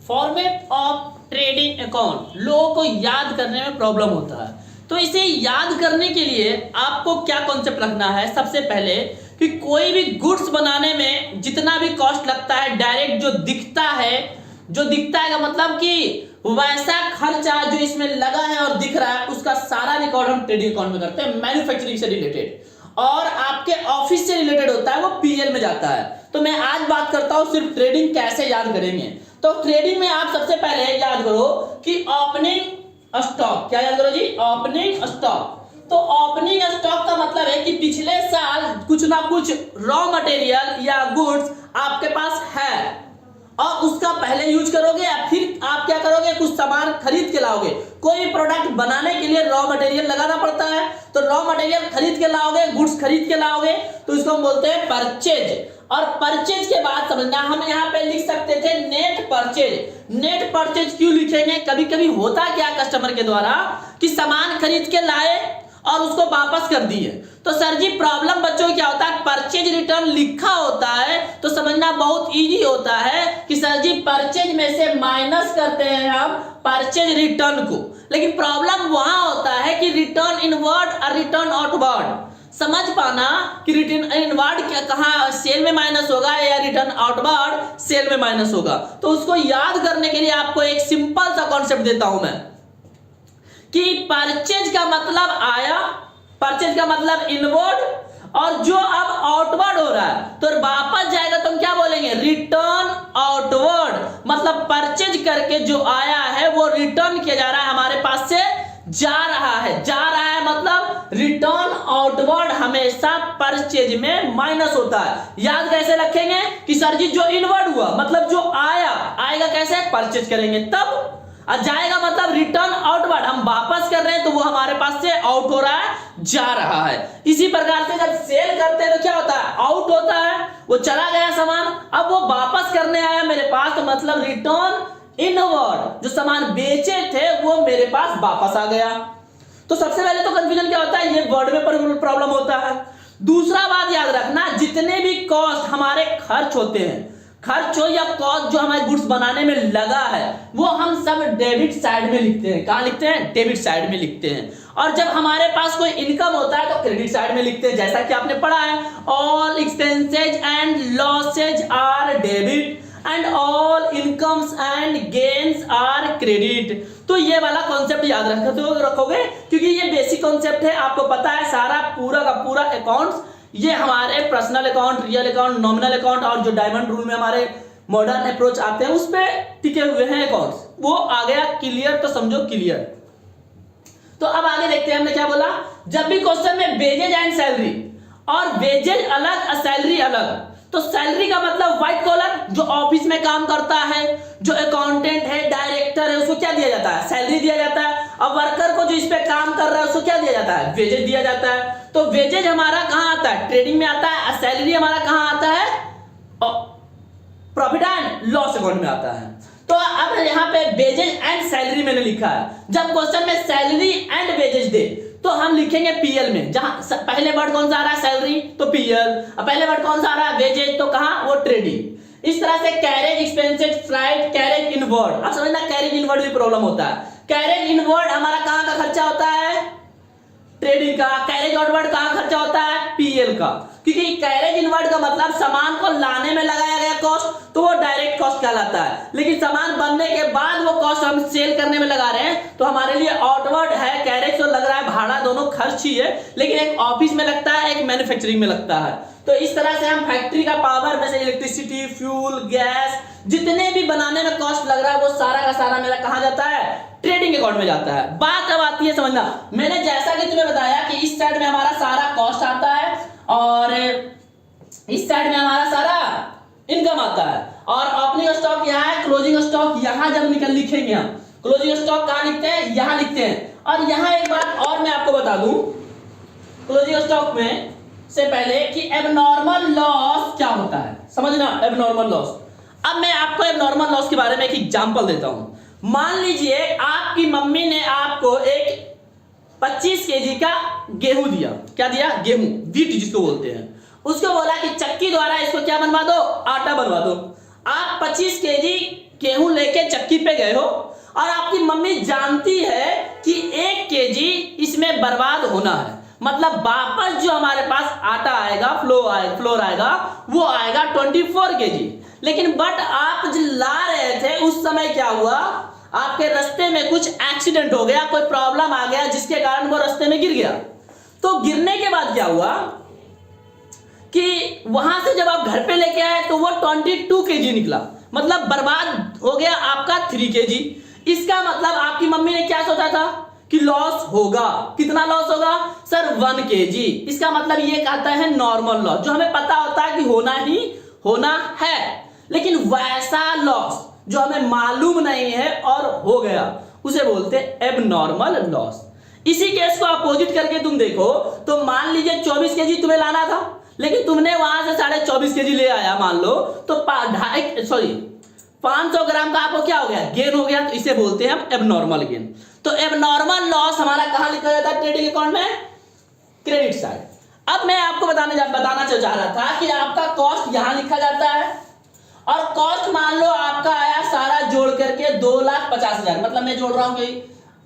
Format of trading account लोगों को याद करने में प्रॉब्लम होता है। तो इसे याद करने के लिए आपको क्या कॉन्सेप्ट रखना है, सबसे पहले कि कोई भी गुड्स बनाने में जितना भी कॉस्ट लगता है डायरेक्ट जो दिखता है का मतलब कि वैसा खर्चा जो इसमें लगा है और दिख रहा है उसका सारा रिकॉर्ड हम ट्रेडिंग अकाउंट में करते हैं। मैन्युफैक्चरिंग से रिलेटेड और आपके ऑफिस से रिलेटेड होता है वो पीएल में जाता है। तो मैं आज बात करता हूं सिर्फ ट्रेडिंग कैसे याद करेंगे। तो ट्रेडिंग में आप सबसे पहले याद करो कि ओपनिंग स्टॉक, क्या याद करो जी, ओपनिंग स्टॉक। तो ओपनिंग स्टॉक का मतलब है कि पिछले साल कुछ ना कुछ रॉ मटेरियल या गुड्स आपके पास है और उसका पहले यूज करोगे या फिर आप क्या करोगे, कुछ सामान खरीद के लाओगे। कोई भी प्रोडक्ट बनाने के लिए रॉ मटेरियल लगाना पड़ता है, तो रॉ मटेरियल खरीद के लाओगे, गुड्स खरीद के लाओगे, तो इसको हम बोलते हैं परचेज। और परचेज के बाद समझना, हम यहाँ पे लिख सकते थे नेट परचेज। नेट परचेज क्यों लिखेंगे, कभी कभी होता क्या कस्टमर के द्वारा कि सामान खरीद के लाए और उसको वापस कर दिए। तो सर जी प्रॉब्लम बच्चों क्या होता है, परचेज रिटर्न लिखा होता है तो समझना बहुत इजी होता है कि सर जी परचेज में से माइनस करते हैं हम परचेज रिटर्न को। लेकिन प्रॉब्लम वहां होता है कि रिटर्न इनवर्ड और रिटर्न आउटवर्ड समझ पाना कि रिटर्न इनवर्ड क्या कहां सेल में माइनस होगा या रिटर्न आउटवर्ड सेल में माइनस होगा। तो उसको याद करने के लिए आपको एक सिंपल सा कॉन्सेप्ट देता हूं मैं कि परचेज का मतलब आया, परचेज का मतलब इनवर्ड और जो अब आउटवर्ड हो रहा है तो वापस जाएगा तो हम क्या बोलेंगे, रिटर्न आउटवर्ड। मतलब परचेज करके जो आया है वो रिटर्न किया जा रहा है, हमारे पास से जा रहा है मतलब रिटर्न आउटवर्ड हमेशा परचेज में माइनस होता है। याद कैसे रखेंगे कि सर जी जो इनवर्ड हुआ मतलब जो आएगा कैसे, परचेज करेंगे तब, और जाएगा मतलब रिटर्न आउटवर्ड, हम वापस कर रहे हैं तो वो हमारे पास से आउट हो रहा है, जा रहा है। इसी प्रकार से जब सेल करते हैं तो क्या होता है, आउट होता है, वो चला गया सामान, अब वो वापस करने आया मेरे पास तो मतलब रिटर्न इनवर्ड, जो सामान बेचे थे वो मेरे पास वापस आ गया। तो सबसे पहले तो कंफ्यूजन क्या होता है, ये वर्ड में प्रॉब्लम होता है। दूसरा बात याद रखना, जितने भी कॉस्ट हमारे खर्च होते हैं, खर्च हो या कॉस्ट जो हमारे गुड्स बनाने में लगा है वो हम सब डेबिट साइड में लिखते हैं। कहां लिखते हैं, डेबिट साइड में लिखते हैं। और जब हमारे पास कोई इनकम होता है तो क्रेडिट साइड में लिखते हैं, जैसा कि आपने पढ़ा है all expenses and losses are debit and all incomes and gains are credit. तो ये वाला कॉन्सेप्ट याद रखोगे क्योंकि ये बेसिक कॉन्सेप्ट है, आपको पता है सारा पूरा का पूरा अकाउंट्स ये हमारे personal account, real account, nominal account और जो डायमंड रूल में हमारे मॉडर्न अप्रोच आते हैं उस पे टिके हुए हैं अकाउंट्स। वो आ गया क्लियर, तो समझो क्लियर। तो अब आगे देखते हैं हमने क्या बोला, जब भी क्वेश्चन में वेजेज एंड सैलरी और वेजेज अलग और सैलरी अलग, तो सैलरी का मतलब व्हाइट कॉलर जो ऑफिस में काम करता है, जो अकाउंटेंट है, डायरेक्टर है, उसको क्या दिया जाता है, सैलरी दिया जाता है। अब वर्कर को जो इस पे काम कर रहा है उसको क्या दिया जाता है, वेजेज दिया जाता है। तो वेजेज हमारा कहां आता है, ट्रेडिंग में आता है, और सैलरी हमारा कहां आता है, प्रॉफिट एंड लॉस अकाउंट में आता है। तो अब यहाँ पे वेजेज एंड सैलरी मैंने लिखा है, जब क्वेश्चन में सैलरी एंड वेजेज दे तो हम लिखेंगे पीएल में, जहां पहले वर्ड कौन सा आ रहा है, सैलरी, तो पीएल, और पहले वर्ड कौन सा आ रहा है, वेजेज, तो कहां, वो ट्रेडिंग। इस तरह से carriage expenses, flight, carriage inward. अब समझना कैरेज इनवर्ड भी प्रॉब्लम होता है। कैरेज इनवर्ड हमारा कहां का खर्चा होता है, ट्रेडिंग का। कैरेज आउटवर्ड कहां खर्चा होता है, पीएल का। क्योंकि कैरेज इनवर्ड का मतलब सामान को लाने में लगाया गया कॉस्ट, तो वो डायरेक्ट कॉस्ट कहलाता है। लेकिन सामान बनने के बाद वो कॉस्ट हम सेल करने में लगा रहे हैं तो हमारे लिए आउटवर्ड है। कैरेज तो लग रहा है भाड़ा, दोनों खर्च ही है, लेकिन एक ऑफिस में लगता है, एक मैन्युफैक्चरिंग में लगता है। तो इस तरह से हम फैक्ट्री का पावर में से इलेक्ट्रिसिटी, फ्यूल, गैस, जितने भी बनाने में कॉस्ट लग रहा है वो सारा का सारा मेरा कहां जाता है, ट्रेडिंग अकाउंट में जाता है। बात अब आती है समझना, मैंने जैसा कि तुम्हें बताया कि इस साइड में हमारा सारा कॉस्ट आता है और इस साइड में हमारा सारा इनकम आता है, और ओपनिंग स्टॉक यहाँ है, क्लोजिंग स्टॉक यहाँ जब लिखेंगे हम, क्लोजिंग स्टॉक कहां लिखते हैं, यहाँ लिखते हैं। और यहाँ एक बात और मैं आपको बता दूं क्लोजिंग स्टॉक में से पहले कि एबनॉर्मल लॉस क्या होता है, समझना एबनॉर्मल लॉस। अब मैं आपको एबनॉर्मल लॉस के बारे में एक एग्जांपल देता हूं। मान लीजिए आपकी मम्मी ने आपको एक 25 केजी का गेहूं दिया, क्या दिया, गेहूं, व्हीट जिसको बोलते हैं। उसको बोला कि चक्की द्वारा इसको क्या बनवा दो, आटा बनवा दो। आप 25 केजी गेहूं लेके चक्की पे गए हो और आपकी मम्मी जानती है कि 1 केजी इसमें बर्बाद होना है, मतलब वापस जो हमारे पास आटा आएगा, फ्लोर आएगा, वो आएगा 24 केजी। लेकिन बट आप जो ला रहे थे उस समय क्या हुआ, आपके रास्ते में कुछ एक्सीडेंट हो गया, कोई प्रॉब्लम आ गया जिसके कारण वो रास्ते में गिर गया। तो गिरने के बाद क्या हुआ कि वहां से जब आप घर पे लेके आए तो वो 22 केजी निकला, मतलब बर्बाद हो गया आपका 3 केजी। इसका मतलब आपकी मम्मी ने क्या सोचा था कि लॉस होगा, कितना लॉस होगा सर 1 केजी। इसका मतलब ये कहता है नॉर्मल लॉस, जो हमें पता होता है कि होना ही होना है, लेकिन वैसा लॉस जो हमें मालूम नहीं है और हो गया उसे बोलते हैं एबनॉर्मल लॉस। इसी केस को अपोजिट करके तुम देखो तो मान लीजिए 24 केजी तुम्हें लाना था, लेकिन तुमने वहां से 24.5 केजी ले आया मान लो, तो 500 ग्राम का आपको क्या हो गया, गेन हो गया, तो इसे बोलते हैं हम एबनॉर्मल गेन। तो एबनॉर्मल लॉस हमारा कहां लिखा जाता है ट्रेडिंग अकाउंट में, क्रेडिट साइड। अब मैं आपको बताना चाह रहा था कि आपका कॉस्ट यहां लिखा जाता है और कॉस्ट मान लो आपका आया सारा जोड़ करके 2,50,000, मतलब मैं जोड़ रहा हूं कि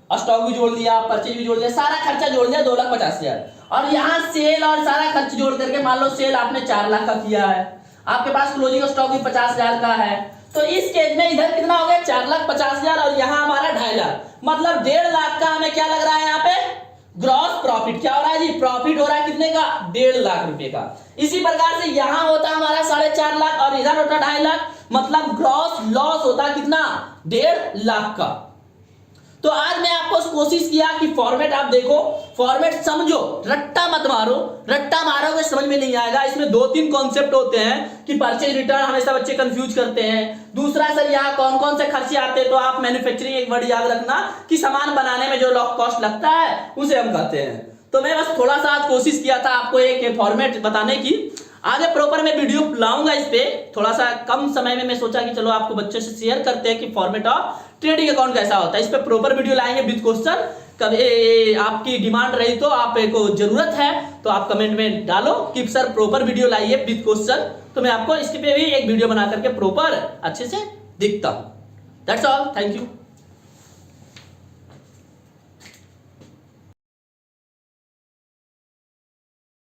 स्टॉक भी जोड़ दिया, परचेज भी जोड़ दिया, सारा खर्चा जोड़ दिया 2,50,000, और यहाँ सेल और सारा खर्च जोड़ करके मान लो सेल आपने 4 लाख का किया है, आपके पास क्लोजिंग स्टॉक भी 50,000 का है। तो इस केस में इधर कितना हो गया 4,50,000 और यहाँ हमारा 2.5 लाख, मतलब 1.5 लाख का हमें क्या लग रहा है यहाँ पे ग्रॉस प्रॉफिट। क्या हो रहा है जी, प्रॉफिट हो रहा है कितने का, 1.5 लाख रुपए का। इसी प्रकार से यहां होता हमारा 4.5 लाख और इधर होता 2.5 लाख, मतलब ग्रॉस लॉस होता कितना 1.5 लाख का। तो आज मैं आपको कोशिश किया कि फॉर्मेट आप देखो, फॉर्मेट समझो, रट्टा मत मारो, रट्टा मारोगे समझ में नहीं आएगा। इसमें 2-3 कॉन्सेप्ट होते हैं कि परचेज रिटर्न हमेशा बच्चे कंफ्यूज करते हैं। दूसरा सर यहाँ कौन कौन से खर्चे आते हैं, तो आप मैन्युफैक्चरिंग एक वर्ड याद रखना कि सामान बनाने में जो कॉस्ट लगता है उसे हम कहते हैं। तो मैं बस थोड़ा सा आज कोशिश किया था आपको एक फॉर्मेट बताने की, आगे प्रॉपर मैं वीडियो लाऊंगा इस पे। थोड़ा सा कम समय में मैं सोचा कि चलो आपको बच्चों से शेयर करते हैं कि फॉर्मेट ऑफ ट्रेडिंग अकाउंट कैसा होता है। इस पे प्रॉपर वीडियो लाएंगे विद क्वेश्चन। कभी आपकी डिमांड रही तो आपको जरूरत है तो आप कमेंट में डालो कि सर प्रॉपर वीडियो लाइए विद क्वेश्चन, तो मैं आपको इसके पे भी एक वीडियो बना करके प्रॉपर अच्छे से दिखता हूं। That's all, thank you.